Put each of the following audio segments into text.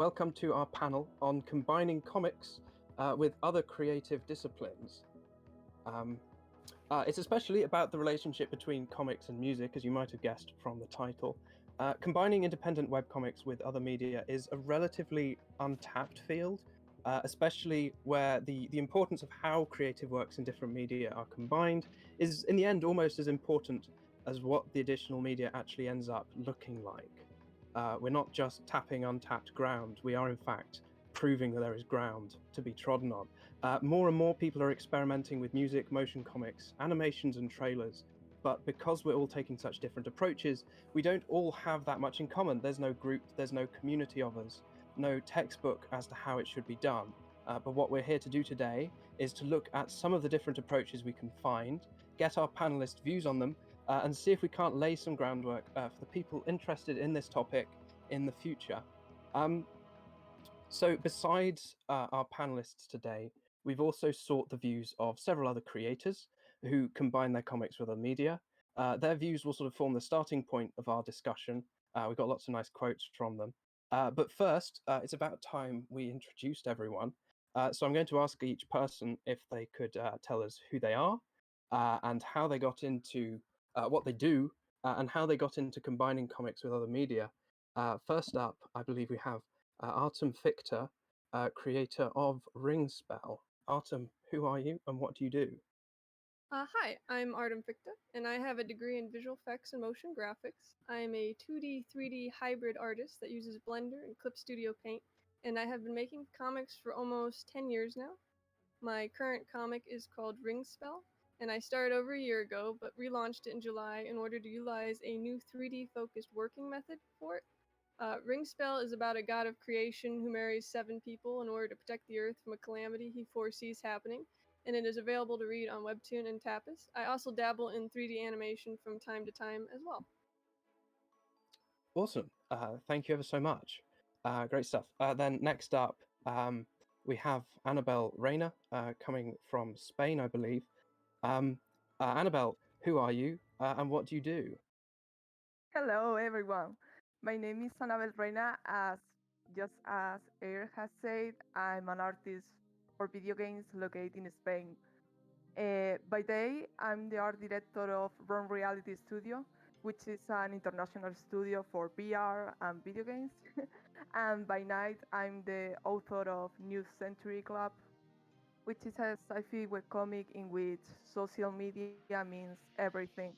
Welcome to our panel on combining comics with other creative disciplines. It's especially about the relationship between comics and music, as you might have guessed from the title. Combining independent webcomics with other media is a relatively untapped field, especially where the importance of how creative works in different media are combined is, in the end, almost as important as what the additional media actually ends up looking like. We're not just tapping untapped ground, we are in fact proving that there is ground to be trodden on. More and more people are experimenting with music, motion comics, animations and trailers, but because we're all taking such different approaches, we don't all have that much in common. There's no group, there's no community of us, no textbook as to how it should be done. But what we're here to do today is to look at some of the different approaches we can find, get our panelists' views on them, and see if we can't lay some groundwork for the people interested in this topic in the future. So besides our panelists today, we've also sought the views of several other creators who combine their comics with other media. Their views will sort of form the starting point of our discussion. We've got lots of nice quotes from them. But first, it's about time we introduced everyone. So I'm going to ask each person if they could tell us who they are and how they got into what they do and how they got into combining comics with other media. First up, I believe we have Artem Fichter, creator of Ringspell. Artem, who are you and what do you do? Hi, I'm Artem Fichter, and I have a degree in visual effects and motion graphics. I am a 2D, 3D hybrid artist that uses Blender and Clip Studio Paint, and I have been making comics for almost 10 years now. My current comic is called Ringspell, and I started over a year ago, but relaunched it in July in order to utilize a new 3D-focused working method for it. Ringspell is about a god of creation who marries 7 people in order to protect the Earth from a calamity he foresees happening, and it is available to read on Webtoon and Tapas. I also dabble in 3D animation from time to time as well. Awesome. Thank you ever so much. Great stuff. Then next up, we have Annabelle Rayner, coming from Spain, I believe. Annabelle, who are you and what do you do? Hello, everyone. My name is Annabelle Rayner. Just as Air has said, I'm an artist for video games located in Spain. By day, I'm the art director of Run Reality Studio, which is an international studio for VR and video games. And by night, I'm the author of New Century Club, which is a sci-fi webcomic in which social media means everything.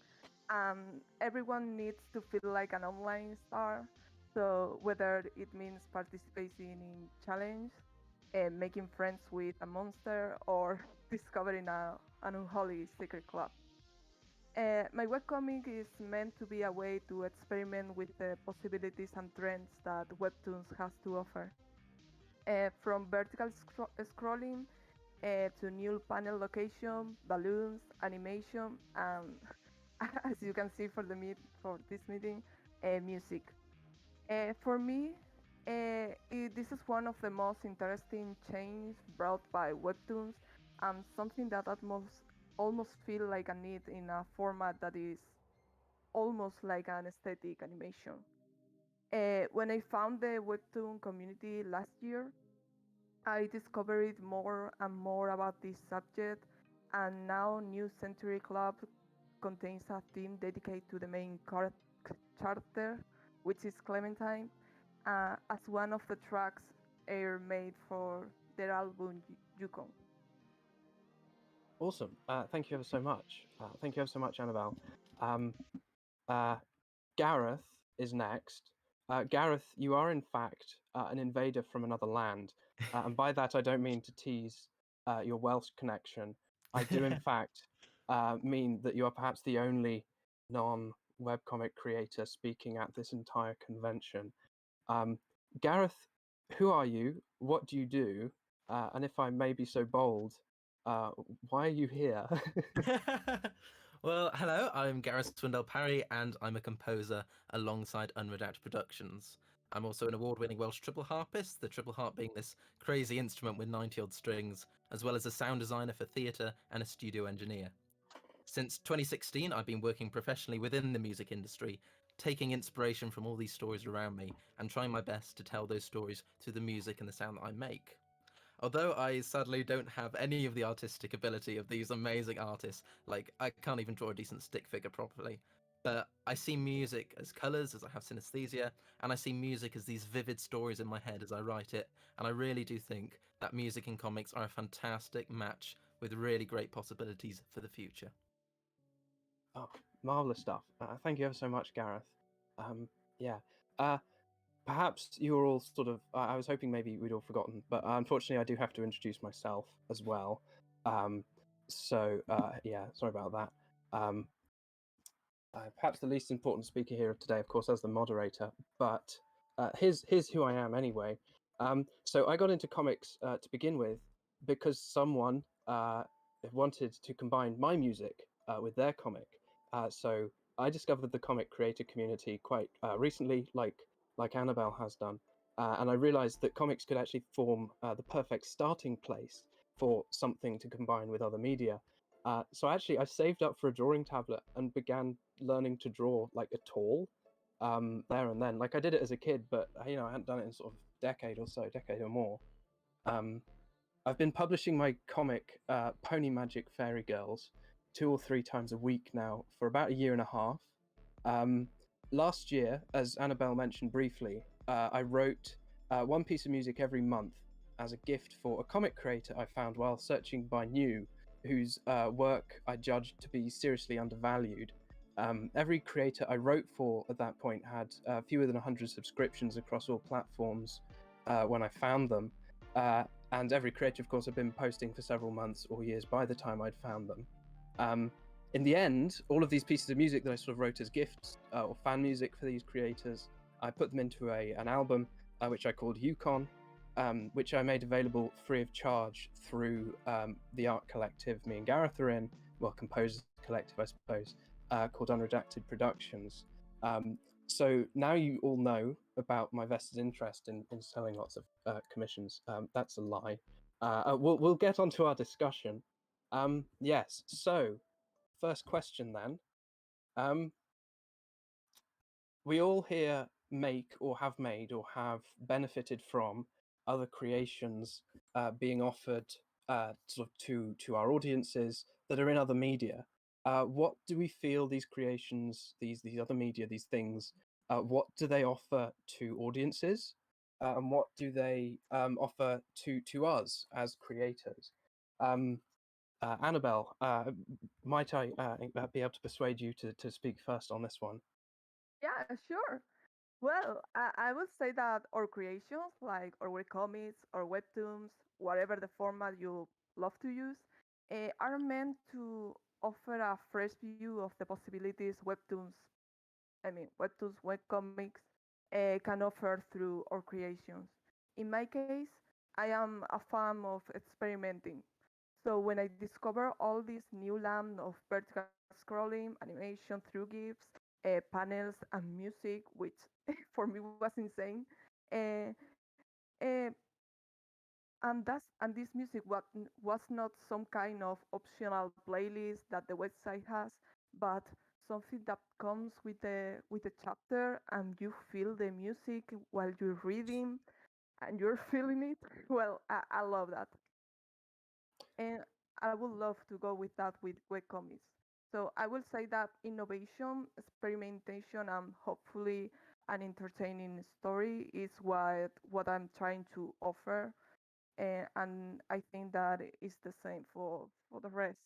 Everyone needs to feel like an online star. So whether it means participating in challenge, making friends with a monster, or discovering an unholy secret club. My webcomic is meant to be a way to experiment with the possibilities and trends that Webtoons has to offer. From vertical scrolling to new panel location, balloons, animation, and as you can see for this meeting, music. For me, this is one of the most interesting changes brought by Webtoons, and something that almost feel like a need in a format that is almost like an aesthetic animation. When I found the Webtoon community last year, I discovered more and more about this subject, and now New Century Club contains a theme dedicated to the main character, which is Clementine, as one of the tracks Air made for their album Yukon. Awesome. Thank you ever so much. Thank you ever so much, Annabelle. Gareth is next. Gareth, you are in fact an invader from another land. And by that, I don't mean to tease your Welsh connection. I do, in fact, mean that you are perhaps the only non-webcomic creator speaking at this entire convention. Gareth, who are you? What do you do? And if I may be so bold, why are you here? Well, hello, I'm Gareth Swindell Parry, and I'm a composer alongside Unredacted Productions. I'm also an award-winning Welsh triple harpist, the triple harp being this crazy instrument with 90-odd strings, as well as a sound designer for theatre and a studio engineer. Since 2016, I've been working professionally within the music industry, taking inspiration from all these stories around me and trying my best to tell those stories through the music and the sound that I make. Although I sadly don't have any of the artistic ability of these amazing artists, like I can't even draw a decent stick figure properly, but I see music as colours, as I have synesthesia, and I see music as these vivid stories in my head as I write it, and I really do think that music and comics are a fantastic match with really great possibilities for the future. Oh, marvelous stuff. Thank you ever so much, Gareth. Yeah. Uh, Perhaps you were all sort of. I was hoping maybe we'd all forgotten, but unfortunately, I do have to introduce myself as well. Yeah, sorry about that. Perhaps the least important speaker here today, of course, as the moderator, but here's who I am anyway. So I got into comics to begin with because someone wanted to combine my music with their comic. So I discovered the comic creator community quite recently, like Annabelle has done, and I realized that comics could actually form the perfect starting place for something to combine with other media. So actually, I saved up for a drawing tablet and began learning to draw like at all there and then. Like I did it as a kid, but I hadn't done it in sort of decade or more. Um, I've been publishing my comic Pony Magic Fairy Girls 2 or 3 times a week now for about a year and a half. Last year, as Annabelle mentioned briefly, I wrote one piece of music every month as a gift for a comic creator I found while searching by new, whose work I judged to be seriously undervalued. Every creator I wrote for at that point had fewer than 100 subscriptions across all platforms when I found them. And every creator, of course, had been posting for several months or years by the time I'd found them. In the end, all of these pieces of music that I sort of wrote as gifts or fan music for these creators, I put them into an album which I called Yukon, which I made available free of charge through the art collective me and Gareth are in, well, composers collective, I suppose, called Unredacted Productions. So now you all know about my vested interest in selling lots of commissions. That's a lie. We'll get onto our discussion. Yes, so first question then. We all here make or have made or have benefited from other creations being offered sort of to our audiences that are in other media. What do we feel these creations, these other media, these things, what do they offer to audiences, and what do they offer to us as creators? Annabelle, might I be able to persuade you to speak first on this one? Yeah, sure. Well, I would say that our creations, like our webcomics or webtoons, whatever the format you love to use, are meant to offer a fresh view of the possibilities webtoons, webcomics can offer through our creations. In my case, I am a fan of experimenting. So when I discover all this new land of vertical scrolling, animation through GIFs, panels, and music, which for me was insane, uh, uh, and this music was not some kind of optional playlist that the website has, but something that comes with the chapter, and you feel the music while you're reading, and you're feeling it. Well, I love that, and I would love to go with that with webcomics. So I will say that innovation, experimentation, and hopefully an entertaining story is what I'm trying to offer, and I think that is the same for the rest.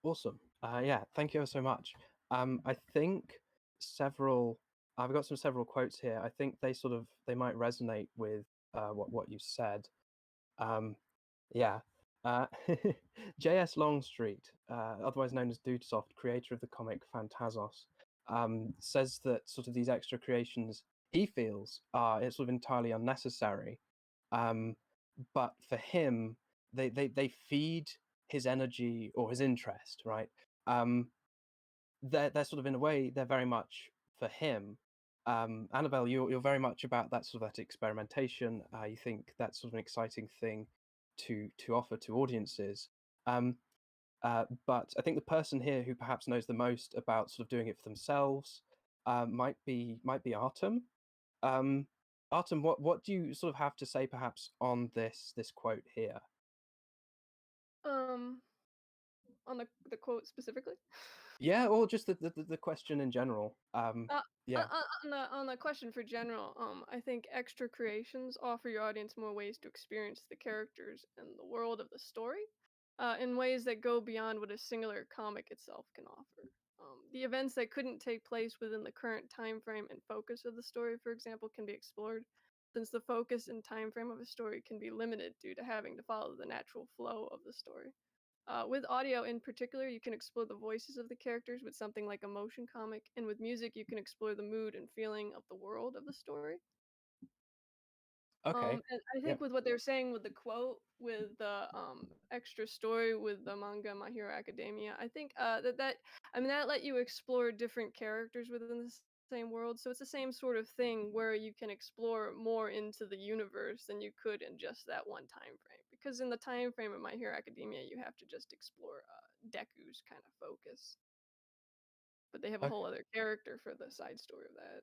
Awesome. Yeah, thank you ever so much. I think several. I've got several quotes here. I think they might resonate with what you said. Um, yeah. Uh, J.S. Longstreet, otherwise known as Dudesoft, creator of the comic Phantasos, says that sort of these extra creations he feels are it's sort of entirely unnecessary. Um, but for him, they feed his energy or his interest, right? Um, they're sort of in a way they're very much for him. Annabelle, you're very much about that sort of that experimentation. You think that's sort of an exciting thing to offer to audiences. Um, but I think the person here who perhaps knows the most about sort of doing it for themselves might be Artem. Artem, what do you sort of have to say perhaps on this quote here? Um, on the quote specifically. Yeah, or just the question in general. Yeah. On the question for general, I think extra creations offer your audience more ways to experience the characters and the world of the story, in ways that go beyond what a singular comic itself can offer. The events that couldn't take place within the current time frame and focus of the story, for example, can be explored, since the focus and time frame of a story can be limited due to having to follow the natural flow of the story. With audio in particular, you can explore the voices of the characters with something like a motion comic, and with music, you can explore the mood and feeling of the world of the story. Okay. And I Yep. think with what they're saying with the quote, with the extra story with the manga My Hero Academia, I think that let you explore different characters within the same world. So it's the same sort of thing where you can explore more into the universe than you could in just that one time frame. Because in the time frame of My Hero Academia, you have to just explore Deku's kind of focus, but they have a Okay. whole other character for the side story of that.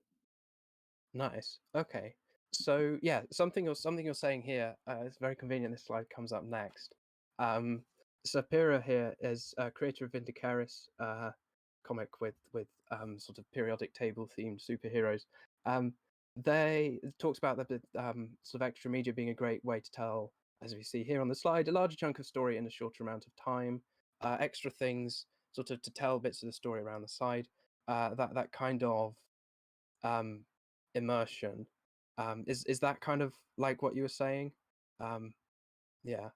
Nice. Okay. So yeah, something you're saying here. It's very convenient. This slide comes up next. Um, Sapira here is creator of Vindicaris, comic with sort of periodic table themed superheroes. Um, they talks about the sort of extra media being a great way to tell, as we see here on the slide, a larger chunk of story in a shorter amount of time. Extra things, sort of to tell bits of the story around the side. That kind of um, immersion. Is that kind of like what you were saying? Um, yeah.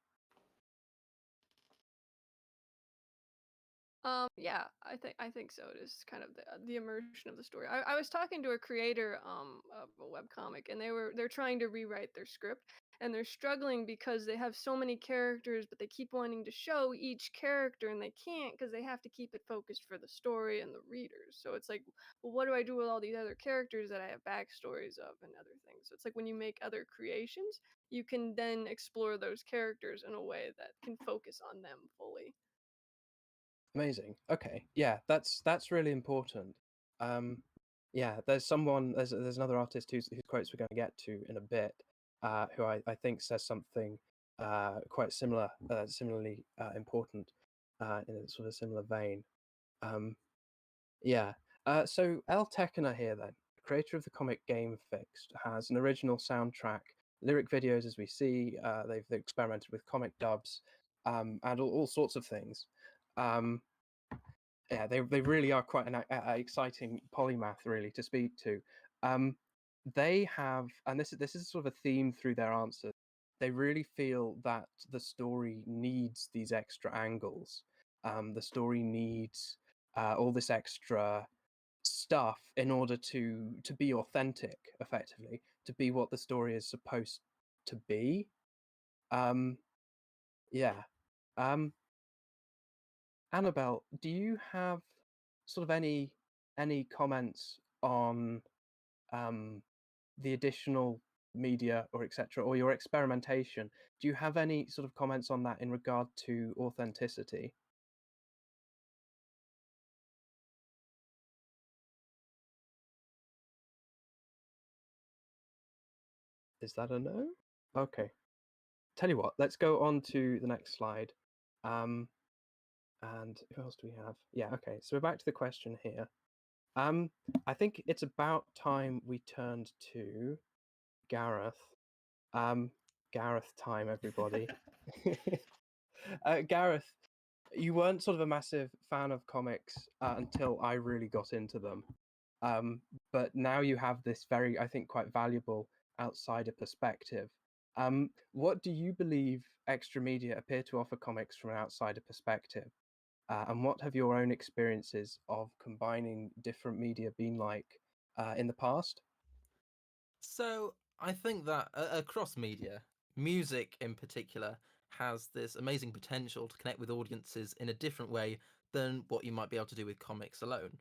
Yeah, I think so. It is kind of the immersion of the story. I was talking to a creator of a webcomic, and they're trying to rewrite their script, and they're struggling because they have so many characters, but they keep wanting to show each character, and they can't because they have to keep it focused for the story and the readers. So it's like, well, what do I do with all these other characters that I have backstories of and other things? So it's like when you make other creations, you can then explore those characters in a way that can focus on them fully. Amazing. Okay. Yeah, that's really important. Um, yeah, there's another artist whose quotes we're going to get to in a bit, who I think says something quite similarly important, in a sort of similar vein. Um, yeah. So El Tekena here then, creator of the comic game Fixed, has an original soundtrack, lyric videos as we see. They've experimented with comic dubs, and all sorts of things. Um, yeah, they really are quite an exciting polymath really to speak to. Um, they have, and this is sort of a theme through their answers. They really feel that the story needs these extra angles. The story needs all this extra stuff in order to be authentic, effectively, to be what the story is supposed to be. Um, yeah. Um, Annabelle, do you have sort of any comments on um, the additional media or etc. or your experimentation? Do you have any sort of comments on that in regard to authenticity? Is that a no? Okay. Tell you what, let's go on to the next slide. Um, and who else do we have? Yeah, okay. So we're back to the question here. Um, I think it's about time we turned to Gareth. Um, Gareth time, everybody. Gareth, you weren't sort of a massive fan of comics until I really got into them. Um, but now you have this very, I think, quite valuable outsider perspective. What do you believe extra media appear to offer comics from an outsider perspective? And what have your own experiences of combining different media been like in the past? So I think that across media, music in particular has this amazing potential to connect with audiences in a different way than what you might be able to do with comics alone.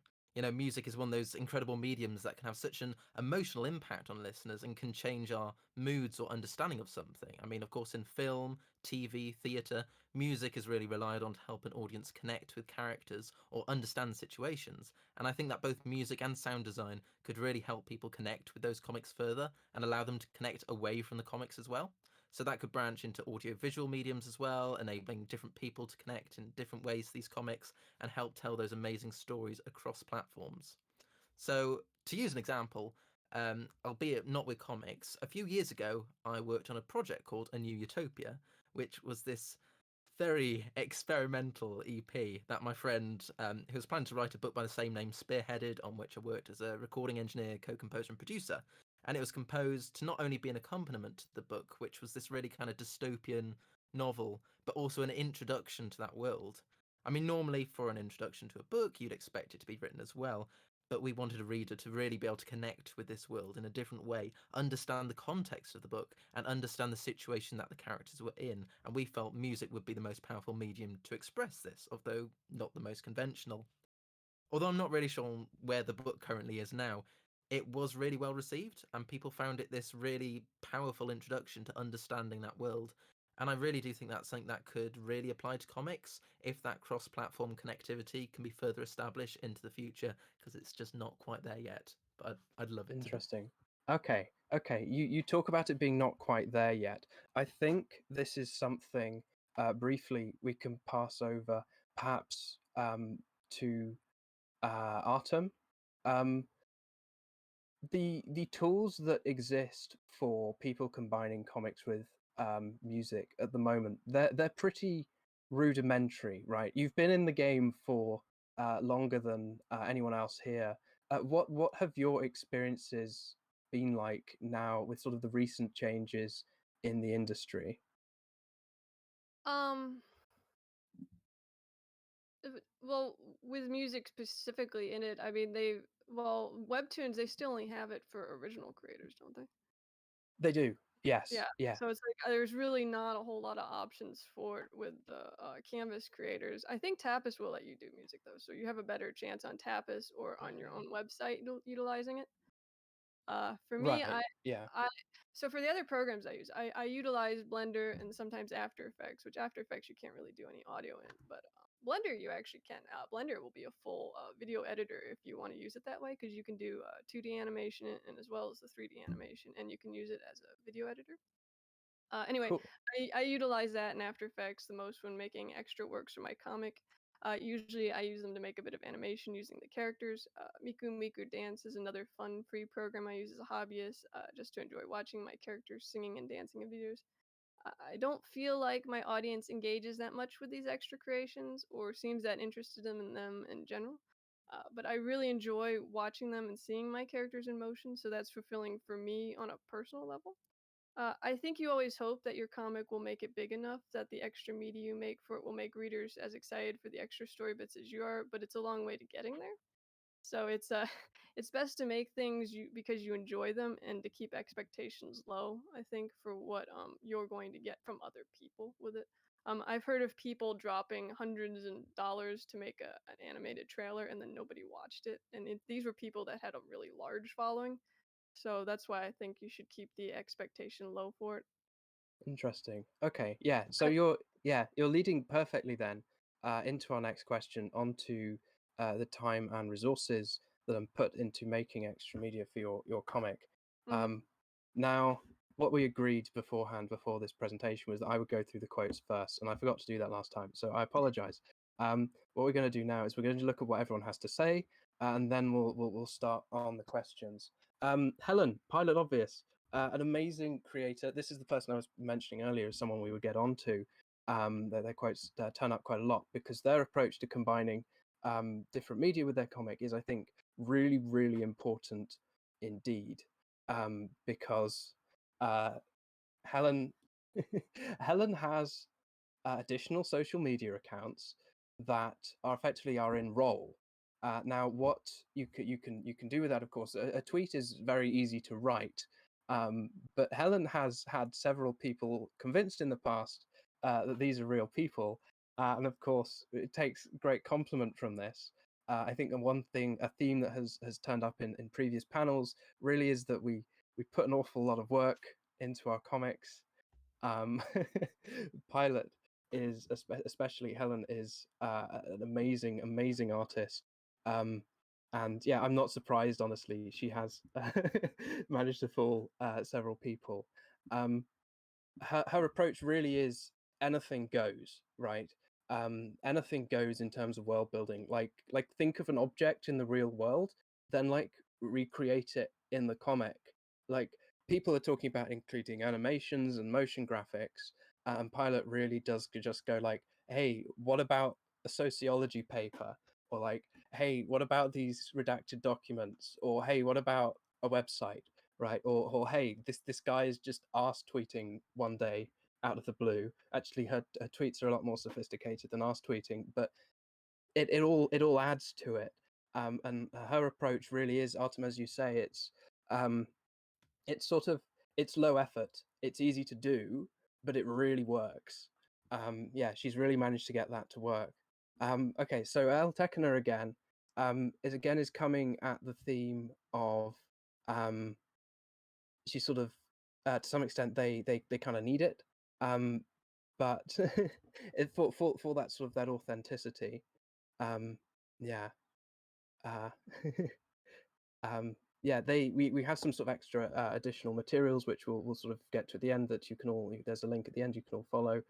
Music is one of those incredible mediums that can have such an emotional impact on listeners and can change our moods or understanding of something. I mean, of course, in film, TV, theatre, music is really relied on to help an audience connect with characters or understand situations. And I think that both music and sound design could really help people connect with those comics further and allow them to connect away from the comics as well. So that could branch into audio-visual mediums as well, enabling different people to connect in different ways to these comics and help tell those amazing stories across platforms. So, to use an example, albeit not with comics, a few years ago I worked on a project called A New Utopia, which was this very experimental EP that my friend, who was planning to write a book by the same name, spearheaded, on which I worked as a recording engineer, co-composer, and producer. And it was composed to not only be an accompaniment to the book, which was this really kind of dystopian novel, but also an introduction to that world. I mean, normally for an introduction to a book, you'd expect it to be written as well, but we wanted a reader to really be able to connect with this world in a different way, understand the context of the book, and understand the situation that the characters were in. And we felt music would be the most powerful medium to express this, although not the most conventional. Although I'm not really sure where the book currently is now, it was really well received, and people found it this really powerful introduction to understanding that world. And I really do think that's something that could really apply to comics if that cross platform connectivity can be further established into the future, because it's just not quite there yet. But I'd love it to be. Interesting. Okay, okay. You talk about it being not quite there yet. I think this is something briefly we can pass over, perhaps to Artem. Um, the tools that exist for people combining comics with music at the moment, they're pretty rudimentary, right? You've been in the game for longer than anyone else here. What have your experiences been like now with sort of the recent changes in the industry? Um, well, with music specifically in it, I mean, webtoons, they still only have it for original creators, don't they? They do, yes, Yeah. yeah, So it's like there's really not a whole lot of options for it with the Canvas creators. I think Tapas will let you do music though, so you have a better chance on Tapas or on your own website utilizing it. For me, right, yeah, I so for the other programs I use, I utilize Blender and sometimes After Effects, which After Effects you can't really do any audio in, but Blender you actually can. Blender will be a full video editor if you want to use it that way, because you can do 2D animation and as well as the 3D animation, and you can use it as a video editor. Anyway, cool, I utilize that in After Effects the most when making extra works for my comic. Usually I use them to make a bit of animation using the characters. Miku Miku Dance is another fun free program I use as a hobbyist, just to enjoy watching my characters singing and dancing in videos. I don't feel like my audience engages that much with these extra creations or seems that interested in them in general. But I really enjoy watching them and seeing my characters in motion, so that's fulfilling for me on a personal level. I think you always hope that your comic will make it big enough that the extra media you make for it will make readers as excited for the extra story bits as you are, but it's a long way to getting there. So it's best to make things because you enjoy them and to keep expectations low, I think, for what you're going to get from other people with it. I've heard of people dropping hundreds of dollars to make an animated trailer and then nobody watched it. And these were people that had a really large following. So that's why I think you should keep the expectation low for it. interesting. Okay, yeah. So Okay. you're leading perfectly then into our next question, onto the time and resources that are put into making extra media for your comic. Hmm. Um, Now, what we agreed beforehand before this presentation was that I would go through the quotes first, and I forgot to do that last time, so I apologize. What we're going to do now is we're going to look at what everyone has to say, and then we'll start on the questions. Helen, Pilot Obvious, an amazing creator. This is the person I was mentioning earlier as someone we would get onto. Their quotes turn up quite a lot because their approach to combining different media with their comic is, I think, really, really important indeed. Because Helen Helen has additional social media accounts that are effectively are in role. Now, what you can do with that, of course, a tweet is very easy to write, but Helen has had several people convinced in the past that these are real people, and of course, it takes great compliment from this. I think a theme that has turned up in previous panels really is that we put an awful lot of work into our comics. Pilot is, especially Helen, is an amazing artist. And yeah, I'm not surprised, honestly. She has managed to fool several people. Her approach really is anything goes, right? Anything goes in terms of world building. Like think of an object in the real world, then like recreate it in the comic. Like people are talking about including animations and motion graphics, and Pilot really does just go like, hey, what about a sociology paper? Or like, hey, what about these redacted documents? Or hey, what about a website? Right? Or hey, this guy is just arse tweeting one day out of the blue. Actually, her tweets are a lot more sophisticated than arse tweeting, but it all adds to it. And her approach really is, Artem, as you say, it's sort of it's low effort, it's easy to do, but it really works. Yeah, she's really managed to get that to work. Okay, so El Tekkener again is coming at the theme of um, she sort of to some extent they kind of need it, but for that sort of that authenticity. um yeah uh yeah, we have some sort of extra additional materials which we'll sort of get to at the end, that you can all, there's a link at the end you can all follow.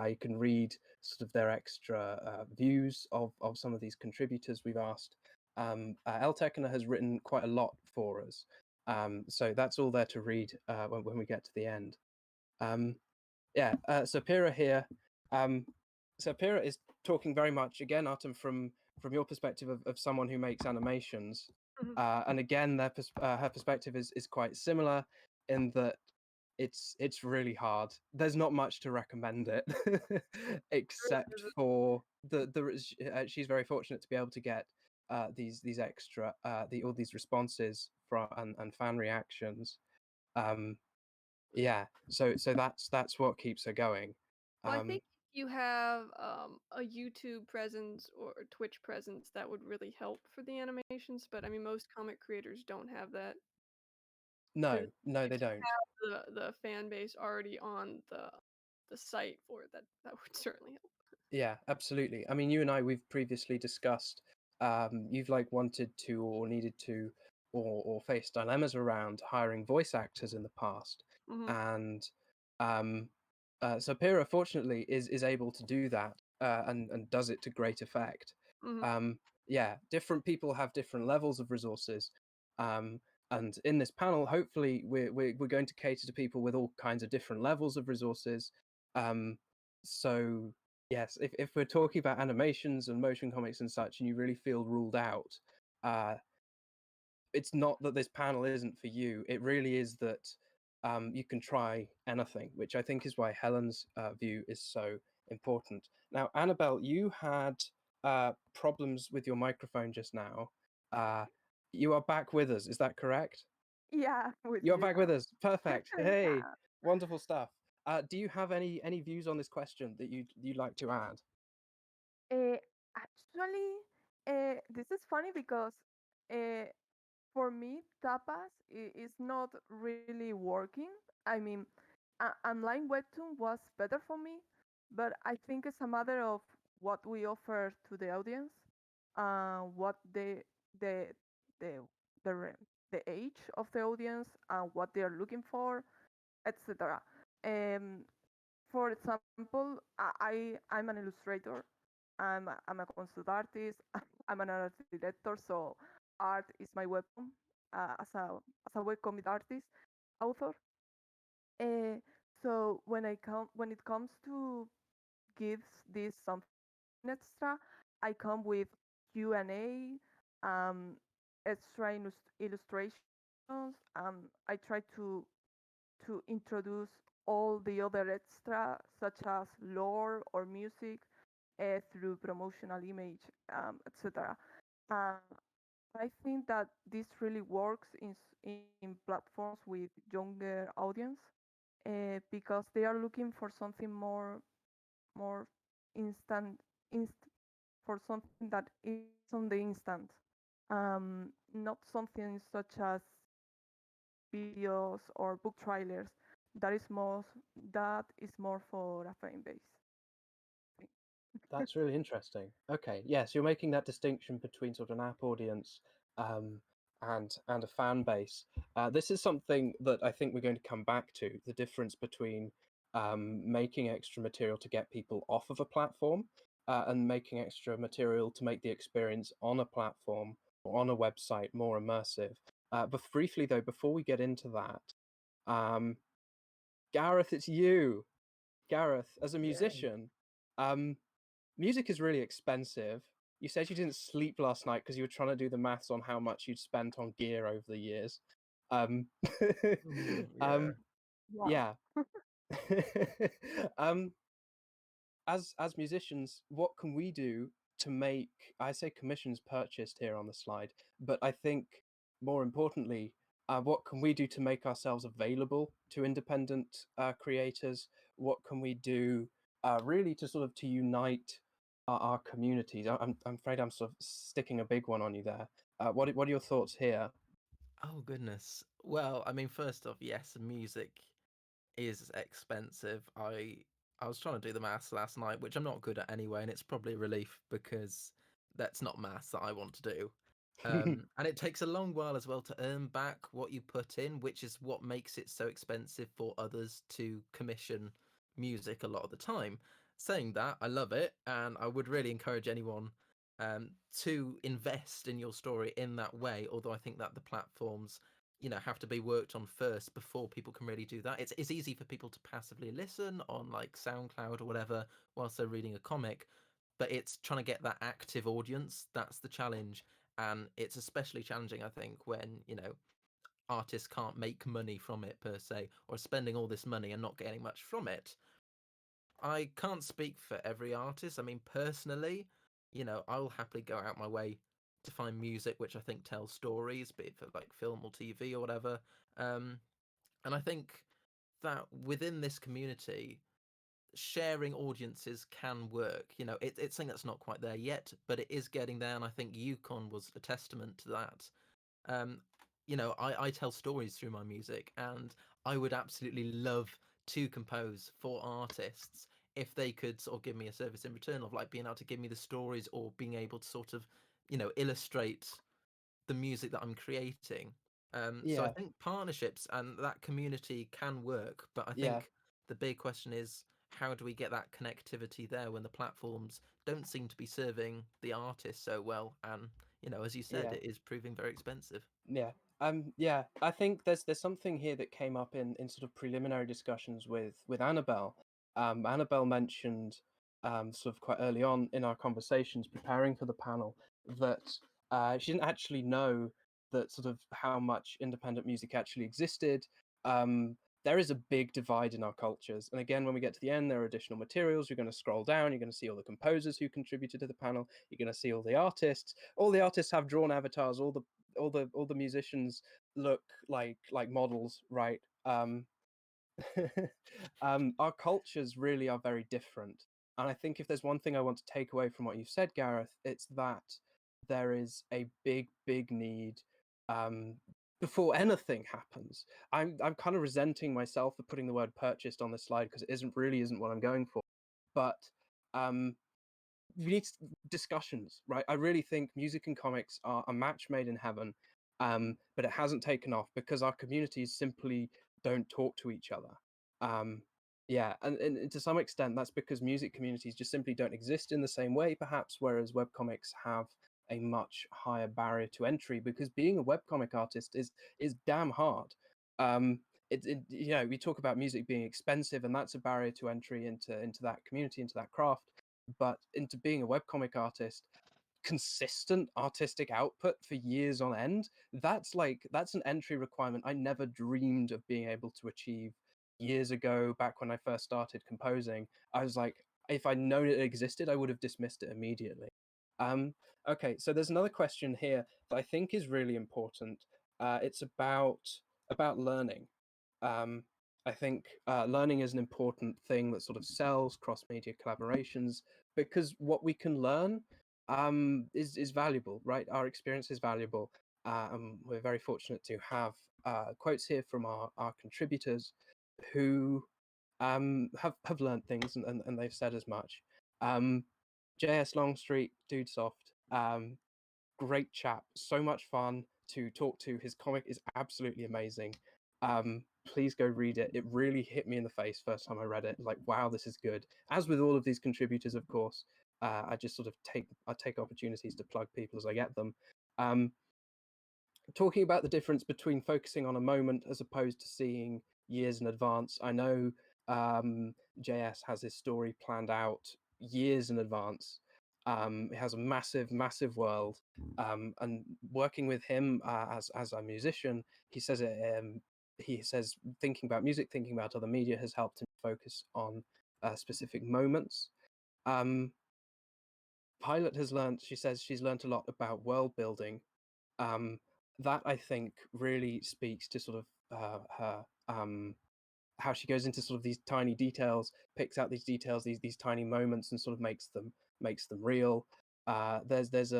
You can read sort of their extra views of some of these contributors we've asked. El Tekkener has written quite a lot for us, so that's all there to read when we get to the end. Yeah, Sapira here. Sapira is talking very much again, Artem, from your perspective of someone who makes animations. Mhm. And again, her perspective is quite similar in that it's really hard. There's not much to recommend it, except for she's very fortunate to be able to get these extra all these responses from and fan reactions. Um, yeah, so that's what keeps her going. Well, I Um, think if you have a YouTube presence or a Twitch presence, that would really help for the animations. But I mean, most comic creators don't have that. no, But no, if they you don't. have the fan base already on the site for it, that would certainly help. Yeah, absolutely. I mean, you and I, we've previously discussed, you've like wanted to or needed to or faced dilemmas around hiring voice actors in the past. Hmm. And um, Sapira, fortunately, is able to do that and does it to great effect. Hmm. Yeah, different people have different levels of resources. Um, and in this panel, hopefully, we're going to cater to people with all kinds of different levels of resources. So yes, if we're talking about animations and motion comics and such, and you really feel ruled out, uh, it's not that this panel isn't for you. It really is that you can try anything, which I think is why Helen's view is so important. Now, Annabelle, you had problems with your microphone just now. Uh, you are back with us. Is that correct? Yeah, with You're you back with now. us. Perfect. Hey, Yeah. wonderful stuff. Do you have any views on this question that you'd like to add? Uh, Actually, this is funny because uh, for me, tapas is not really working. I mean, online webtoon was better for me, but I think it's a matter of what we offer to the audience, what the the the re- the age of the audience, and what they are looking for, etc. Um, for example, I'm an illustrator. I'm a consult artist. I'm an art director. So art is my weapon as a webcomic artist author. Uh, so when it comes to gives this something extra, I come with Q&A, um, extra illustrations. I try to introduce all the other extra, such as lore or music, through promotional image, etc. Uh, I think that this really works in platforms with younger audience, because they are looking for something more instant, for something that is on the instant, not something such as videos or book trailers. That is more for a fan base. That's really interesting. Okay, yes, you're making that distinction between sort of an app audience and a fan base. This is something that I think we're going to come back to, the difference between making extra material to get people off of a platform and making extra material to make the experience on a platform or on a website more immersive. But briefly though, before we get into that, Gareth, it's you. Gareth, as a musician, music is really expensive. You said you didn't sleep last night because you were trying to do the maths on how much you'd spent on gear over the years. Um, Yeah. Yeah. yeah. um, as musicians, what can we do to make, I say commissions purchased here on the slide, but I think more importantly, what can we do to make ourselves available to independent creators? What can we do really to sort of to unite our communities? I'm afraid I'm sort of sticking a big one on you there. What are your thoughts here? Oh goodness. Well, I mean, first off, yes, music is expensive. I was trying to do the maths last night, which I'm not good at anyway, and it's probably a relief because that's not maths that I want to do. And it takes a long while as well to earn back what you put in, which is what makes it so expensive for others to commission music a lot of the time. Saying that, I love it, and I would really encourage anyone to invest in your story in that way. Although I think that the platforms, have to be worked on first before people can really do that. It's easy for people to passively listen on like SoundCloud or whatever whilst they're reading a comic, but it's trying to get that active audience. That's the challenge, and it's especially challenging, I think, when artists can't make money from it per se, or spending all this money and not getting much from it. I can't speak for every artist. I mean, personally, I'll happily go out my way to find music which I think tells stories, be it for like film or TV or whatever. Um, and I think that within this community, sharing audiences can work. It's something that's not quite there yet, but it is getting there. And I think Yukon was a testament to that. Um, I tell stories through my music, and I would absolutely love to compose for artists if they could sort of give me a service in return of like being able to give me the stories or being able to sort of, illustrate the music that I'm creating. So I Yeah, think partnerships and that community can work, but I yeah, think the big question is how do we get that connectivity there when the platforms don't seem to be serving the artists so well? And as you said, yeah. it is proving very expensive. Yeah. Yeah, I think there's something here that came up in sort of preliminary discussions with Annabelle. Annabelle mentioned sort of quite early on in our conversations preparing for the panel that she didn't actually know that sort of how much independent music actually existed. There is a big divide in our cultures. And again, when we get to the end, there are additional materials. You're going to scroll down, you're going to see all the composers who contributed to the panel, you're going to see all the artists. All the artists have drawn avatars, all the musicians look like models, right? Our cultures really are very different, and I think if there's one thing I want to take away from what you said, Gareth, it's that there is a big need um, before anything happens. I'm kind of resenting myself for putting the word purchased on this slide because it isn't what I'm going for, but um, we need discussions, right? I really think music and comics are a match made in heaven, but it hasn't taken off because our communities simply don't talk to each other. Um, yeah, and to some extent, that's because music communities just simply don't exist in the same way, perhaps, whereas webcomics have a much higher barrier to entry because being a webcomic artist is damn hard. We talk about music being expensive, and that's a barrier to entry into that community, into that craft, but into being a webcomic artist, consistent artistic output for years on end, that's an entry requirement I never dreamed of being able to achieve years ago. Back when I first started composing, I was like, if I'd known it existed, I would have dismissed it immediately. Okay, so there's another question here that I think is really important. It's about learning. um, I think learning is an important thing that sort of sells cross-media collaborations because what we can learn is valuable, right? Our experience is valuable, and we're very fortunate to have quotes here from our contributors who have learned things, and they've said as much. JS Longstreet, Dude Soft, great chap, so much fun to talk to. His comic is absolutely amazing. Please go read it. It really hit me in the face first time I read it. Like, wow, this is good. As with all of these contributors, of course, I just sort of take opportunities to plug people as I get them. Talking about the difference between focusing on a moment as opposed to seeing years in advance. I know JS has his story planned out years in advance. It has a massive world, and working with him as a musician, he says it. He says thinking about music, thinking about other media has helped him focus on specific moments. Pilot has learned. She says she's learned a lot about world building. That I think really speaks to sort of her how she goes into sort of these tiny details, picks out these details, these tiny moments, and sort of makes them real. There's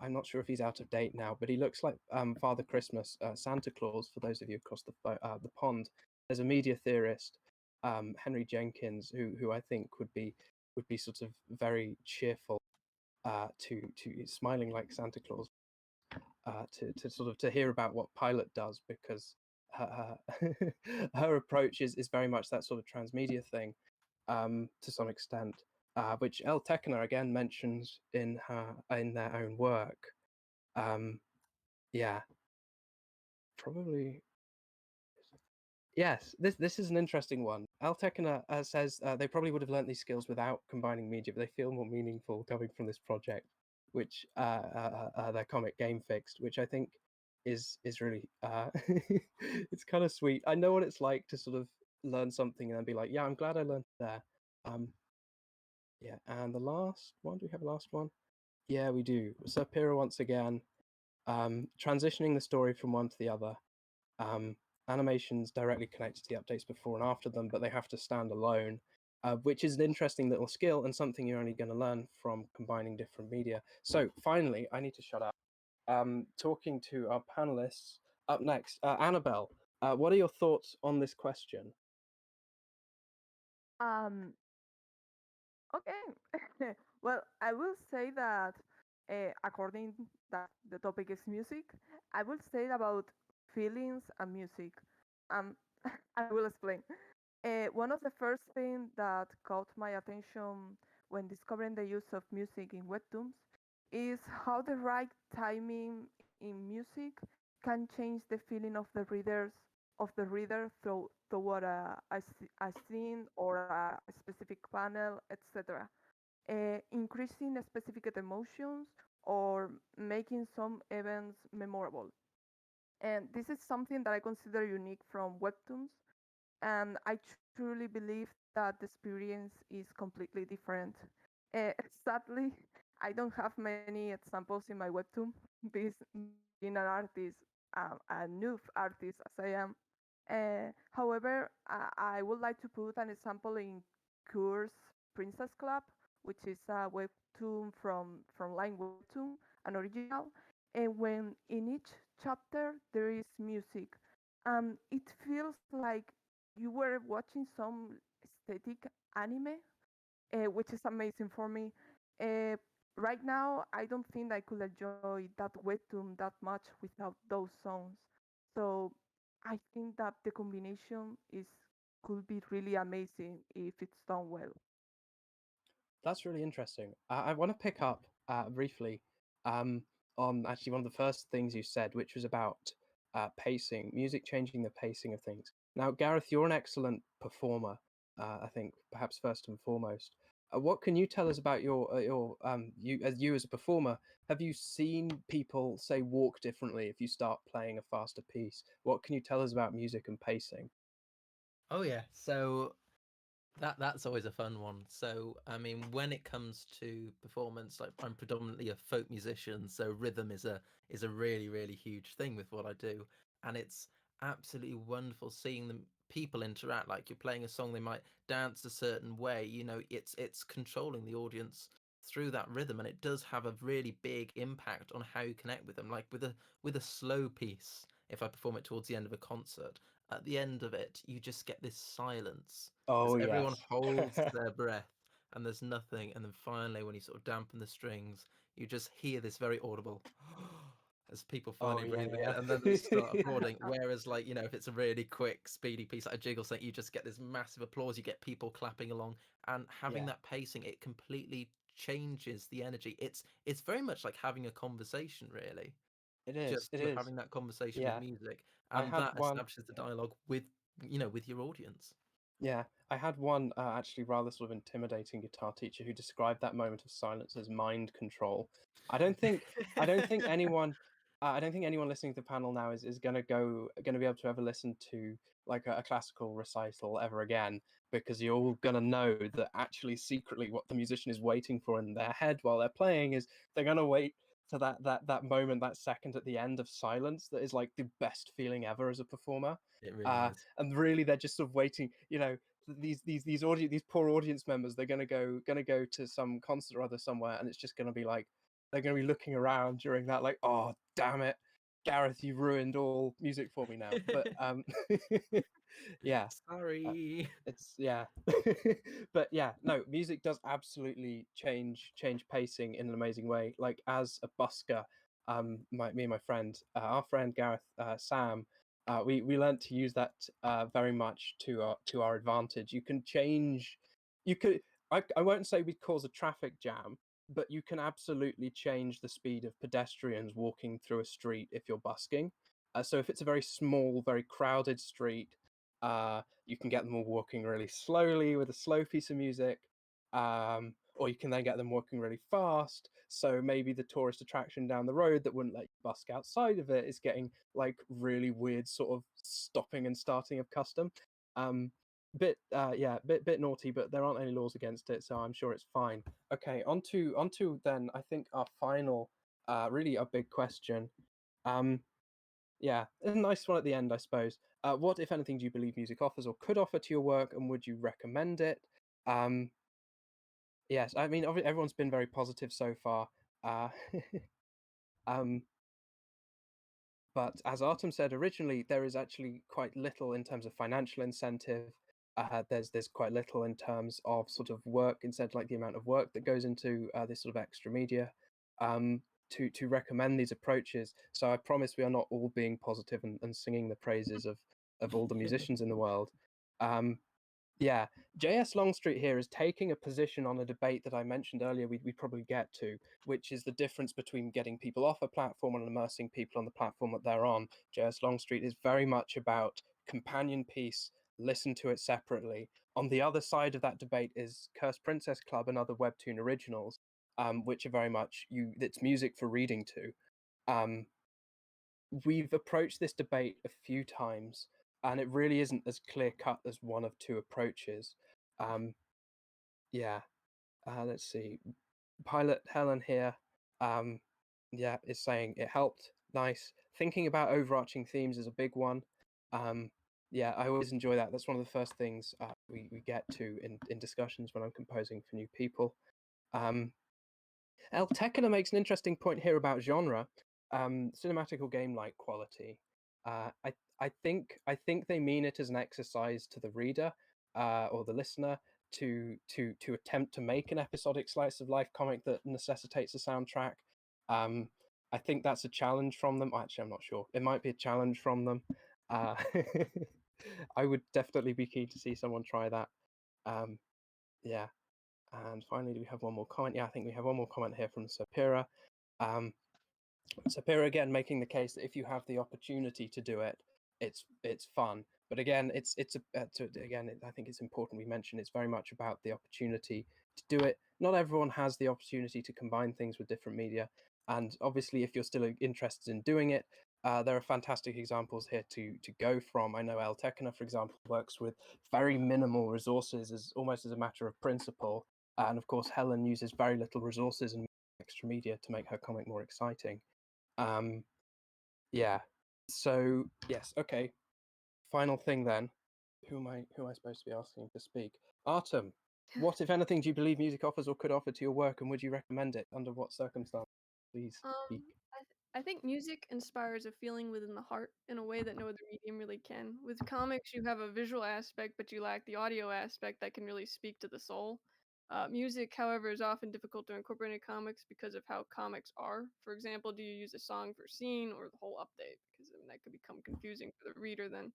I'm not sure if he's out of date now, but he looks like Father Christmas, Santa Claus. For those of you across the pond, there's a media theorist, Henry Jenkins, who I think would be sort of very cheerful to smiling like Santa Claus to sort of to hear about what Pilot does, because her approach is very much that sort of transmedia thing, to some extent, which El Tekner again mentions in their own work. Yeah, probably. Yes, this is an interesting one. El Tekner says they probably would have learnt these skills without combining media, but they feel more meaningful coming from this project, which their comic Game Fixed, which I think is really it's kind of sweet. I know what it's like to sort of learn something and then be like, yeah, I'm glad I learned there. Yeah, and the last one, do we have a last one? Yeah, we do. Sir Pyrrha once again, transitioning the story from one to the other. Animations directly connected to the updates before and after them, but they have to stand alone, which is an interesting little skill and something you're only going to learn from combining different media. So finally, I need to shut up. Talking to our panelists, up next, Annabelle, what are your thoughts on this question? Um, okay. Well, I will say that according that the topic is music, I will say about feelings and music. Um, I will explain. One of the first things that caught my attention when discovering the use of music in webtoons is how the right timing in music can change the feeling of the reader toward a scene or a specific panel, etc. Increasing specific emotions or making some events memorable. And this is something that I consider unique from webtoons, and I truly believe that the experience is completely different. Sadly, I don't have many examples in my webtoon, being an artist, a noob artist as I am. However, I would like to put an example in Curse Princess Club, which is a webtoon from Line Webtoon, an original. And when in each chapter there is music, it feels like you were watching some aesthetic anime, which is amazing for me. Uh, right now, I don't think I could enjoy that webtoon that much without those songs. So I think that the combination is could be really amazing if it's done well. That's really interesting. I want to pick up briefly um, on actually one of the first things you said, which was about pacing, music changing the pacing of things. Now, Gareth, you're an excellent performer. I think perhaps first and foremost. What can you tell us about you as a performer? Have you seen people say walk differently if you start playing a faster piece? What can you tell us about music and pacing? Oh yeah, so that's always a fun one. So I mean, when it comes to performance, like I'm predominantly a folk musician, so rhythm is a really huge thing with what I do, and it's absolutely wonderful seeing them people interact. Like you're playing a song, they might dance a certain way. You know, it's controlling the audience through that rhythm, and it does have a really big impact on how you connect with them. Like with a slow piece, if I perform it towards the end of a concert, at the end of it you just get this silence as Oh everyone yes. holds their breath and there's nothing, and then finally when you sort of dampen the strings, you just hear this very audible as people finally breathe again, and then they start applauding. Whereas, like, you know, if it's a really quick, speedy piece like a jiggle set, you just get this massive applause. You get people clapping along, and having Yeah. that pacing, it completely changes the energy. It's very much like having a conversation, really. It is. Just It you're is. having that conversation with Yeah. music, I and had that one. establishes the dialogue with, you know, with your audience. Yeah, I had one actually rather sort of intimidating guitar teacher who described that moment of silence as mind control. I don't think I don't think anyone I don't think anyone listening to the panel now is gonna be able to ever listen to like a classical recital ever again, because you're all gonna know that actually secretly what the musician is waiting for in their head while they're playing is they're gonna wait to that moment, that second at the end of silence that is like the best feeling ever as a performer. It really is. And really they're just sort of waiting, you know, these poor audience members, they're gonna go to some concert or other somewhere, and it's just gonna be like they're gonna be looking around during that, like, oh damn it, Gareth, you ruined all music for me now. But yeah, Sorry. it's yeah. But yeah, no, music does absolutely change pacing in an amazing way. Like as a busker, me and my friend, our friend Gareth, Sam, we learned to use that very much to our advantage. You can change, you could, I won't say we'd cause a traffic jam, but you can absolutely change the speed of pedestrians walking through a street if you're busking. So if it's a very small, very crowded street, you can get them all walking really slowly with a slow piece of music, or you can then get them walking really fast. So maybe the tourist attraction down the road that wouldn't let you busk outside of it is getting like really weird sort of stopping and starting of custom. Bit naughty, but there aren't any laws against it, so I'm sure it's fine. Okay, onto then I think our final, really a big question. Um, yeah, a nice one at the end, I suppose. What, if anything, do you believe music offers or could offer to your work, and would you recommend it? Um, yes, I mean, everyone's been very positive so far. Uh, um, but as Artem said originally, there is actually quite little in terms of financial incentive. There's quite little in terms of sort of work instead, like the amount of work that goes into this sort of extra media. To recommend these approaches. So I promise we are not all being positive and singing the praises of all the musicians in the world. Yeah, JS Longstreet here is taking a position on a debate that I mentioned earlier we'd probably get to, which is the difference between getting people off a platform and immersing people on the platform that they're on. JS Longstreet is very much about companion piece, listen to it separately. On the other side of that debate is Cursed Princess Club and other Webtoon originals, which are very much it's music for reading to. We've approached this debate a few times, and it really isn't as clear cut as one of two approaches. Um, yeah, let's see. Pilot Helen here, um, yeah, is saying it helped. Nice. Thinking about overarching themes is a big one. Yeah, I always enjoy that. That's one of the first things we get to in discussions when I'm composing for new people. El Tekena makes an interesting point here about genre, cinematic or game-like quality. I think they mean it as an exercise to the reader or the listener to attempt to make an episodic slice of life comic that necessitates a soundtrack. Um, I think that's a challenge from them. Actually, I'm not sure. It might be a challenge from them. Uh, I would definitely be keen to see someone try that. Yeah. And finally, do we have one more comment? Yeah, I think we have one more comment here from Sapira. Um, Sapira again making the case that if you have the opportunity to do it, it's fun. But again, I think it's important we mention it's very much about the opportunity to do it. Not everyone has the opportunity to combine things with different media, and obviously, if you're still interested in doing it, there are fantastic examples here to go from. I know El Tekena, for example, works with very minimal resources as almost as a matter of principle, and of course, Helen uses very little resources and extra media to make her comic more exciting. Um, yeah. So yes, okay. Final thing then. Who am I supposed to be asking to speak? Artem. What, if anything, do you believe music offers or could offer to your work, and would you recommend it? Under what circumstances? Please speak. I think music inspires a feeling within the heart in a way that no other medium really can. With comics, you have a visual aspect, but you lack the audio aspect that can really speak to the soul. Music, however, is often difficult to incorporate in comics because of how comics are. For example, do you use a song for scene or the whole update? Because that could become confusing for the reader then.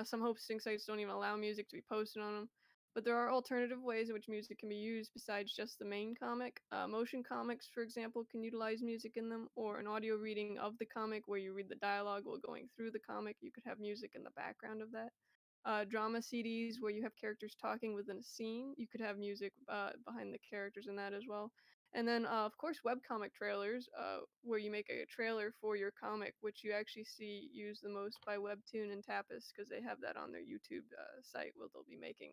Some hosting sites don't even allow music to be posted on them. But there are alternative ways in which music can be used besides just the main comic. Motion comics, for example, can utilize music in them, or an audio reading of the comic where you read the dialogue while going through the comic. You could have music in the background of that. Drama CDs where you have characters talking within a scene. You could have music behind the characters in that as well. And then, of course, webcomic trailers, where you make a trailer for your comic, which you actually see used the most by Webtoon and Tapas because they have that on their YouTube site where they'll be making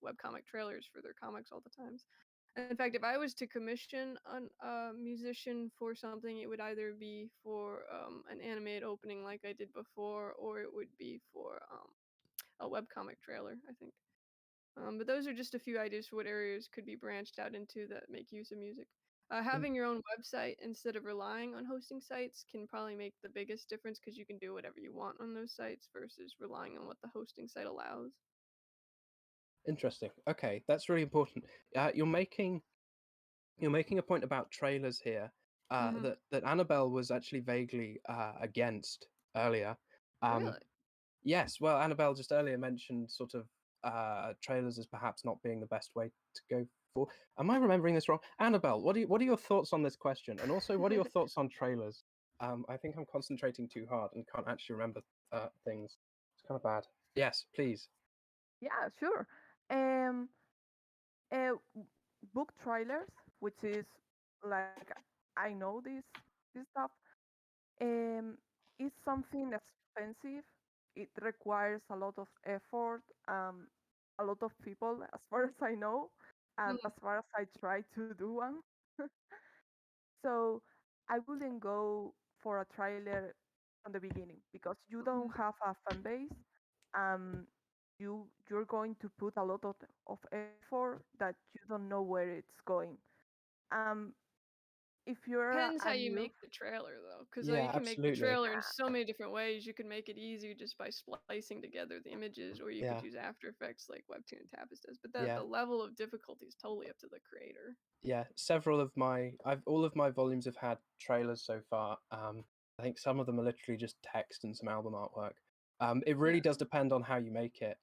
webcomic trailers for their comics all the times. In fact, if I was to commission a musician for something, it would either be for an animated opening like I did before, or it would be for a webcomic trailer, I think. But those are just a few ideas for what areas could be branched out into that make use of music. Having your own website instead of relying on hosting sites can probably make the biggest difference because you can do whatever you want on those sites versus relying on what the hosting site allows. Interesting. Okay, that's really important. You're making a point about trailers here Mm-hmm. that Annabelle was actually vaguely against earlier. Really? Yes, well, Annabelle just earlier mentioned sort of trailers as perhaps not being the best way to go for. Am I remembering this wrong? Annabelle, what are your thoughts on this question? And also, what are your thoughts on trailers? I think I'm concentrating too hard and can't actually remember things. It's kind of bad. Yes, please. Yeah, sure. Um, uh, book trailers, which is like I know this stuff, is something expensive. It requires a lot of effort, a lot of people, as far as I know, and as far as I try to do one. So I wouldn't go for a trailer from the beginning because you don't have a fan base. Um, you're going to put a lot of effort that you don't know where it's going. Um, if you're Depends how a you new, make the trailer, though, because Yeah, you can make the absolutely. trailer in so many different ways. You can make it easier just by splicing together the images, or you could Yeah, use After Effects like Webtoon and Tapas does. But the yeah. level of difficulty is totally up to the creator. Yeah, all of my volumes have had trailers so far. I think some of them are literally just text and some album artwork. It really does depend on how you make it.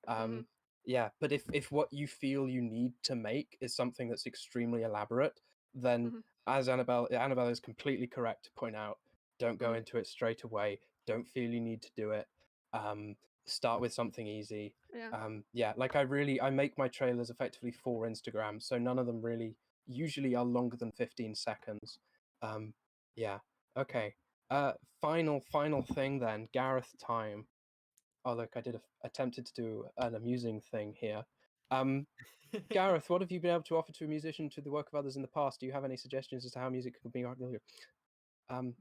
Mm-hmm. Yeah, but if what you feel you need to make is something that's extremely elaborate, then Mm-hmm. as Annabelle is completely correct to point out, don't go Mm-hmm. into it straight away. Don't feel you need to do it. Um, Start with something easy. Yeah. Yeah, like I make my trailers effectively for Instagram, so none of them really usually are longer than 15 seconds. Yeah, okay. Final thing then, Gareth time. Oh look, I attempted to do an amusing thing here. Gareth, what have you been able to offer to a musician to the work of others in the past? Do you have any suggestions as to how music could be?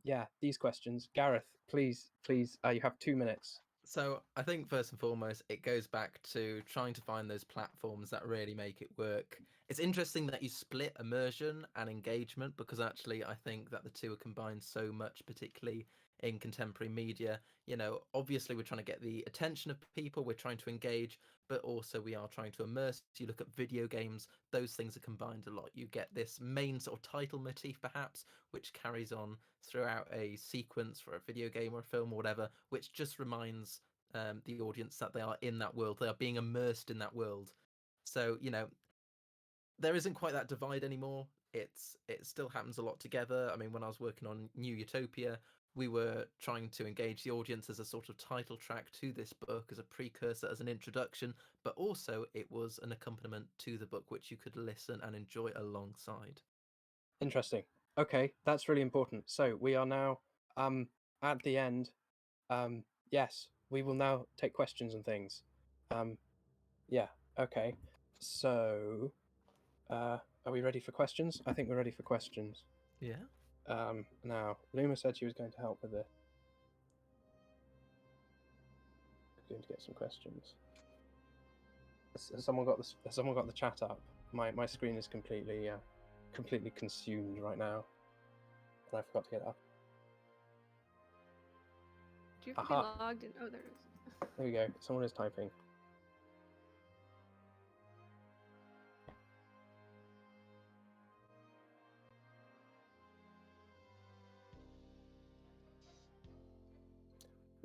Yeah, these questions. Gareth, please, you have 2 minutes. So I think first and foremost, it goes back to trying to find those platforms that really make it work. It's interesting that you split immersion and engagement because actually I think that the two are combined so much, particularly in contemporary media. You know, obviously we're trying to get the attention of people, we're trying to engage, but also we are trying to immerse. You look at video games, those things are combined a lot. You get this main sort of title motif perhaps, which carries on throughout a sequence for a video game or a film or whatever, which just reminds the audience that they are in that world, they are being immersed in that world. So, you know, there isn't quite that divide anymore. It still happens a lot together. I mean, when I was working on New Utopia, we were trying to engage the audience as a sort of title track to this book, as a precursor, as an introduction, but also it was an accompaniment to the book which you could listen and enjoy alongside. Interesting. Okay, that's really important. So we are now at the end. Yes, we will now take questions and things. Yeah, okay. So are we ready for questions? I think we're ready for questions. Yeah. Now, Luma said she was going to help with this. We're going to get some questions. Has someone got the chat up? My screen is completely consumed right now, and I forgot to get it up. Do you have to be logged in? Oh, there it is. There we go. Someone is typing.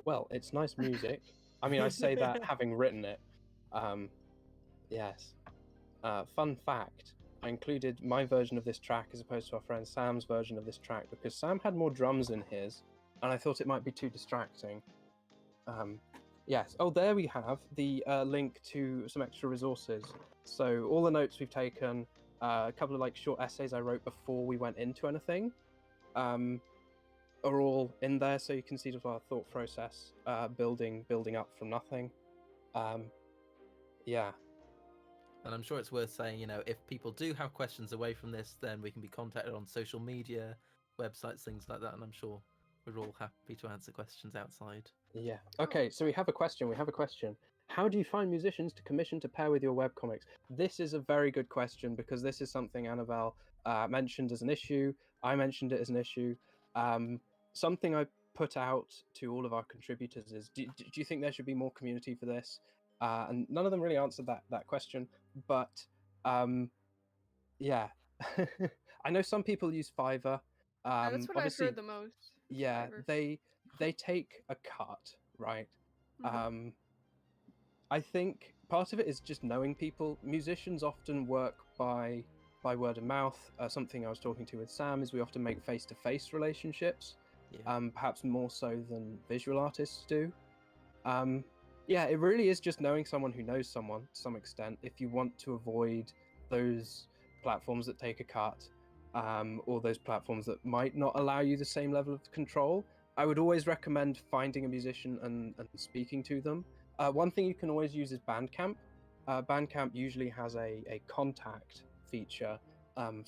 Well, it's nice music. I mean, I say that having written it. Yes. Fun fact, I included my version of this track as opposed to our friend Sam's version of this track because Sam had more drums in his, and I thought it might be too distracting. Yes. Oh, there we have the link to some extra resources. So all the notes we've taken, a couple of like short essays I wrote before we went into anything, are all in there, so you can see sort of our thought process, building up from nothing. Yeah. And I'm sure it's worth saying, you know, if people do have questions away from this, then we can be contacted on social media, websites, things like that. And I'm sure we're all happy to answer questions outside. Yeah. Okay, so we have a question. How do you find musicians to commission to pair with your webcomics? This is a very good question because this is something Annabelle mentioned as an issue. I mentioned it as an issue. Something I put out to all of our contributors is, do you think there should be more community for this? And none of them really answered that question, but yeah. I know some people use Fiverr. That's what I've heard the most. Yeah, Fiverr. they take a cut, right? I think part of it is just knowing people. Musicians often work by word of mouth. Something I was talking to with Sam is we often make face-to-face relationships, perhaps more so than visual artists do. Yeah, it really is just knowing someone who knows someone to some extent. If you want to avoid those platforms that take a cut, or those platforms that might not allow you the same level of control, I would always recommend finding a musician and speaking to them. One thing you can always use is Bandcamp. Bandcamp usually has a contact feature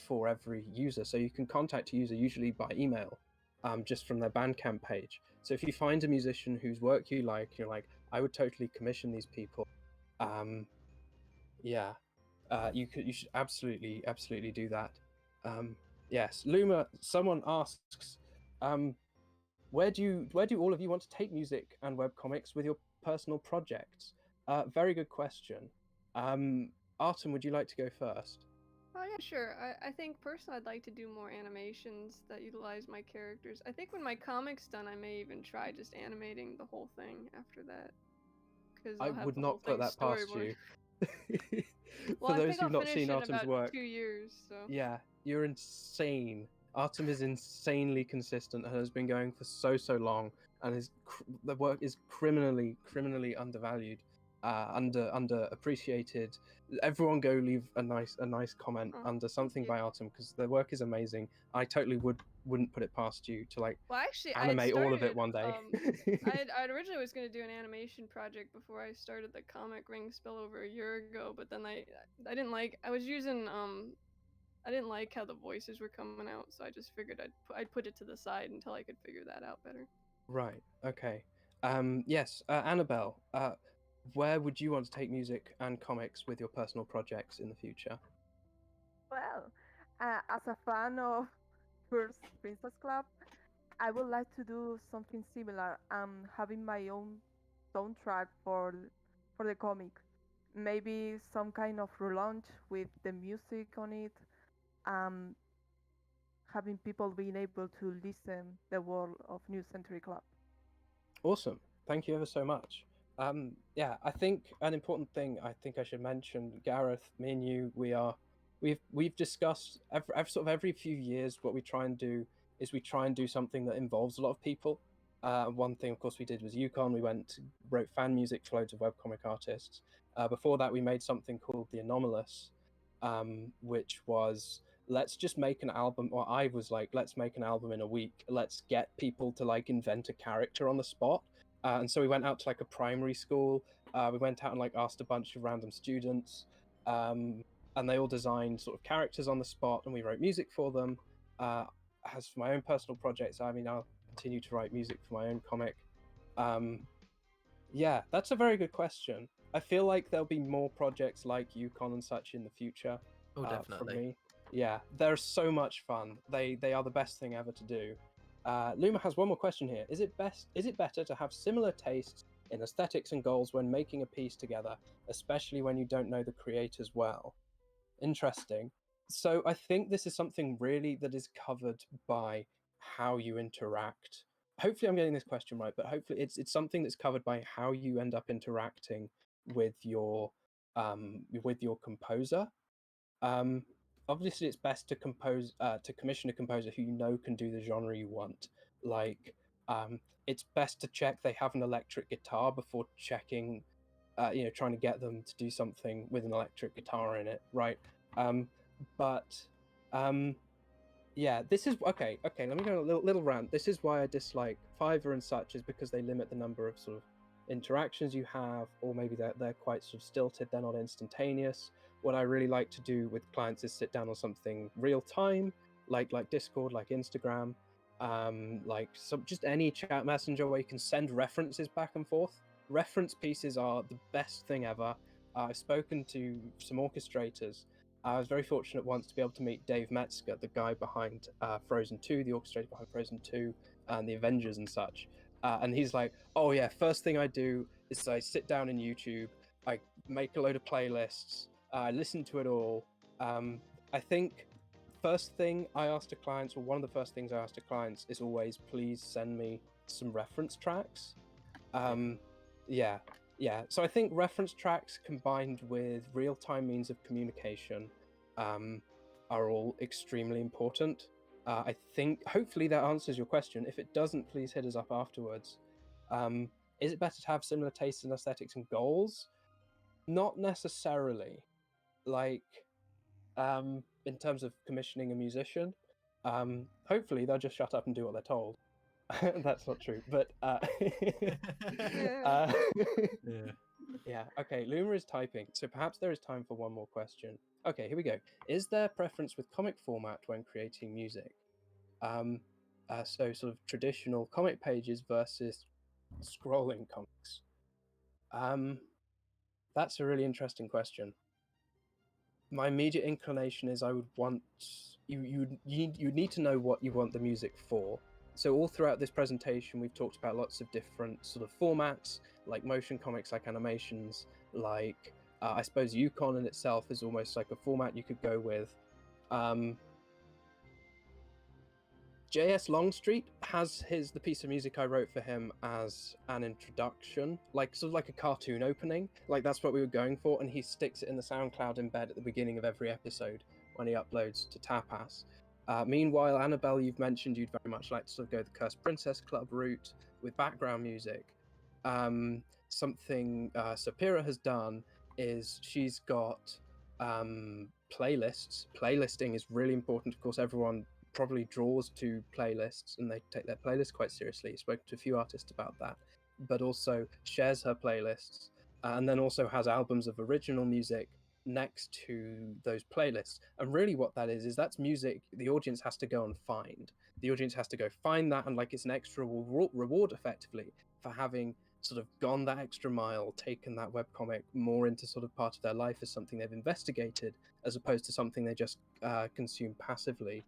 for every user, so you can contact a user usually by email, just from their Bandcamp page. So if you find a musician whose work you like, you're like, I would totally commission these people. Yeah, you should absolutely do that. Yes, Luma. Someone asks, where do all of you want to take music and webcomics with your personal projects? Very good question. Artem, would you like to go first? Oh yeah, sure. I think personally I'd like to do more animations that utilize my characters. I think when my comic's done, I may even try just animating the whole thing after that. Because I would not put that past you. For those who've not seen Artem's work, 2 years. So yeah, you're insane. Artem is insanely consistent and has been going for so long, and the work is criminally undervalued, underappreciated. Everyone go leave a nice comment under something by Artem because the work is amazing. I totally wouldn't put it past you to animate all of it one day. I originally was going to do an animation project before I started the comic ring spell over a year ago, but then I didn't like, I was using I didn't like how the voices were coming out, so I just figured I'd put it to the side until I could figure that out better. Right. Okay. Yes, Annabelle. Where would you want to take music and comics with your personal projects in the future? Well, as a fan of First Princess Club, I would like to do something similar. Having my own soundtrack for the comic. Maybe some kind of relaunch with the music on it. Having people being able to listen the world of New Century Club. Awesome. Thank you ever so much. Yeah, I think an important thing I think I should mention, Gareth, me and you, we've discussed every few years what we try and do is we try and do something that involves a lot of people. One thing, of course, we did was UConn. We wrote fan music for loads of webcomic artists. Before that, we made something called The Anomalous, which was, let's just make an album, or I was like, let's make an album in a week. Let's get people to invent a character on the spot. And so we went out to a primary school. We went out and asked a bunch of random students, and they all designed sort of characters on the spot, and we wrote music for them. As for my own personal projects, I mean, I'll continue to write music for my own comic. Yeah, that's a very good question. I feel like there'll be more projects like UConn and such in the future. Oh, From definitely. me. Yeah, they're so much fun. They are the best thing ever to do. Luma has one more question here. Is it better to have similar tastes in aesthetics and goals when making a piece together, especially when you don't know the creators well? Interesting. So I think this is something really that is covered by how you interact. Hopefully I'm getting this question right, but hopefully it's something that's covered by how you end up interacting with your composer. Obviously it's best to commission a composer who you know can do the genre you want. Like it's best to check they have an electric guitar before checking trying to get them to do something with an electric guitar in it, right? But yeah, this is okay. Let me go a little rant. This is why I dislike Fiverr and such, is because they limit the number of sort of interactions you have, or maybe they're quite sort of stilted. They're not instantaneous. What I really like to do with clients is sit down on something real time, like Discord, like Instagram, like just any chat messenger where you can send references back and forth. Reference pieces are the best thing ever. I've spoken to some orchestrators. I was very fortunate once to be able to meet Dave Metzger, the guy behind Frozen 2, the orchestrator behind Frozen 2, and the Avengers and such. And he's like, oh yeah, first thing I do is I sit down in YouTube, I make a load of playlists, I listen to it all. I think first thing I ask to clients, or one of the first things I ask to clients, is always, please send me some reference tracks. Yeah. So I think reference tracks combined with real-time means of communication are all extremely important. I think hopefully that answers your question. If it doesn't, please hit us up afterwards. Is it better to have similar tastes in aesthetics and goals? Not necessarily. Like, in terms of commissioning a musician, hopefully they'll just shut up and do what they're told. That's not true, but Yeah. Yeah. yeah. Okay, Luma is typing, so perhaps there is time for one more question. Okay, here we go. Is there preference with comic format when creating music? So sort of traditional comic pages versus scrolling comics. That's a really interesting question. My immediate inclination is I would want you need to know what you want the music for. So all throughout this presentation, we've talked about lots of different sort of formats, like motion comics, like animations, like I suppose UConn in itself is almost like a format you could go with. JS Longstreet has the piece of music I wrote for him as an introduction, like sort of like a cartoon opening. Like that's what we were going for, and he sticks it in the SoundCloud embed at the beginning of every episode when he uploads to Tapas. Meanwhile, Annabelle, you've mentioned you'd very much like to sort of go the Cursed Princess Club route with background music. Something Sapira has done is she's got playlists. Playlisting is really important. Of course, everyone probably draws to playlists and they take their playlists quite seriously. Spoken to a few artists about that, but also shares her playlists and then also has albums of original music next to those playlists. And really what that is that's music the audience has to go and find. The audience has to go find that, and like it's an extra reward effectively for having sort of gone that extra mile, taken that webcomic more into sort of part of their life as something they've investigated, as opposed to something they just consume passively.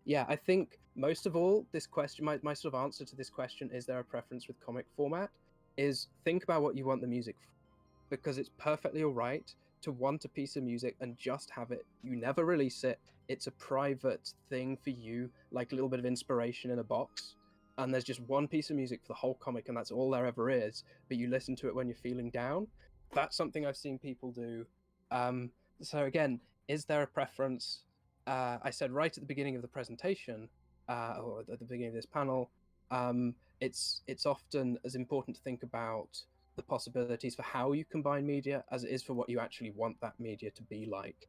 Yeah, I think most of all, this question, my sort of answer to this question, is there a preference with comic format, is think about what you want the music for, because it's perfectly all right to want a piece of music and just have it. You never release it. It's a private thing for you, like a little bit of inspiration in a box. And there's just one piece of music for the whole comic, and that's all there ever is. But you listen to it when you're feeling down. That's something I've seen people do. So again, is there a preference? I said right at the beginning of the presentation, or at the beginning of this panel, it's often as important to think about the possibilities for how you combine media as it is for what you actually want that media to be like.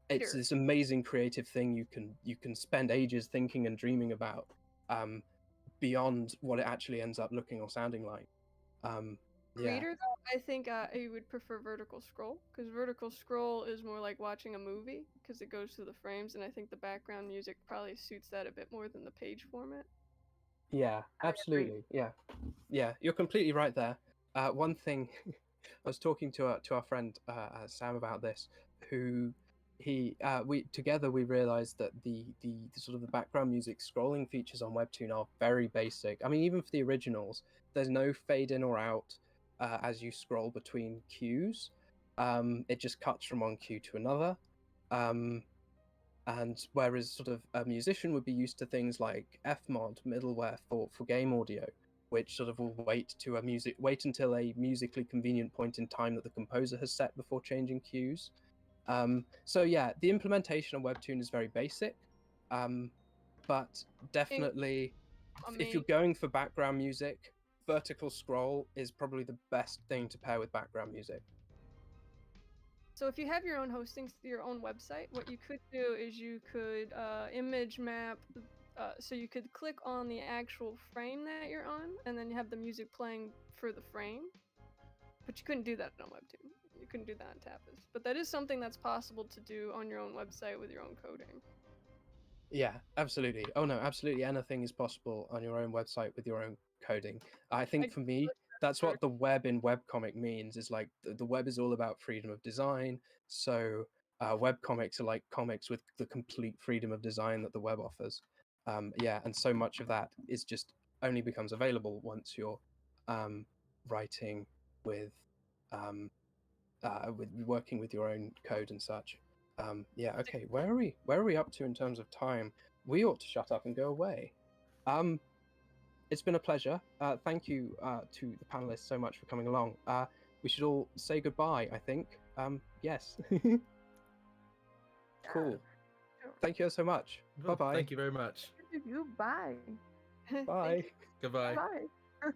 It's Sure. this amazing creative thing you can spend ages thinking and dreaming about, beyond what it actually ends up looking or sounding like. Yeah. Reader, though, I think I would prefer vertical scroll, because vertical scroll is more like watching a movie, because it goes through the frames, and I think the background music probably suits that a bit more than the page format. Yeah, I agree. absolutely. Yeah, you're completely right there. One thing I was talking to our friend Sam about this, who we realized that the sort of the background music scrolling features on Webtoon are very basic. I mean, even for the originals, there's no fade in or out as you scroll between cues. It just cuts from one cue to another. And whereas sort of a musician would be used to things like Fmod middleware for game audio, which sort of will wait until a musically convenient point in time that the composer has set before changing cues. So yeah, the implementation of Webtoon is very basic, but definitely if you're going for background music, vertical scroll is probably the best thing to pair with background music. So if you have your own hosting, your own website, what you could do is you could image map. So you could click on the actual frame that you're on, and then you have the music playing for the frame. But you couldn't do that on Webtoon. You couldn't do that on Tapas. But that is something that's possible to do on your own website with your own coding. Yeah, absolutely. Oh no, absolutely. Anything is possible on your own website with your own coding. I think for me, that's what the web in webcomic means. Is like the web is all about freedom of design. So webcomics are like comics with the complete freedom of design that the web offers. Yeah, and so much of that is just only becomes available once you're writing with working with your own code and such. Yeah, okay. Where are we up to in terms of time? We ought to shut up and go away. It's been a pleasure. Thank you to the panelists so much for coming along. We should all say goodbye, I think. Yes. Cool. Thank you so much. Well, Bye-bye. Thank you very much. Bye. Bye. Goodbye. Bye.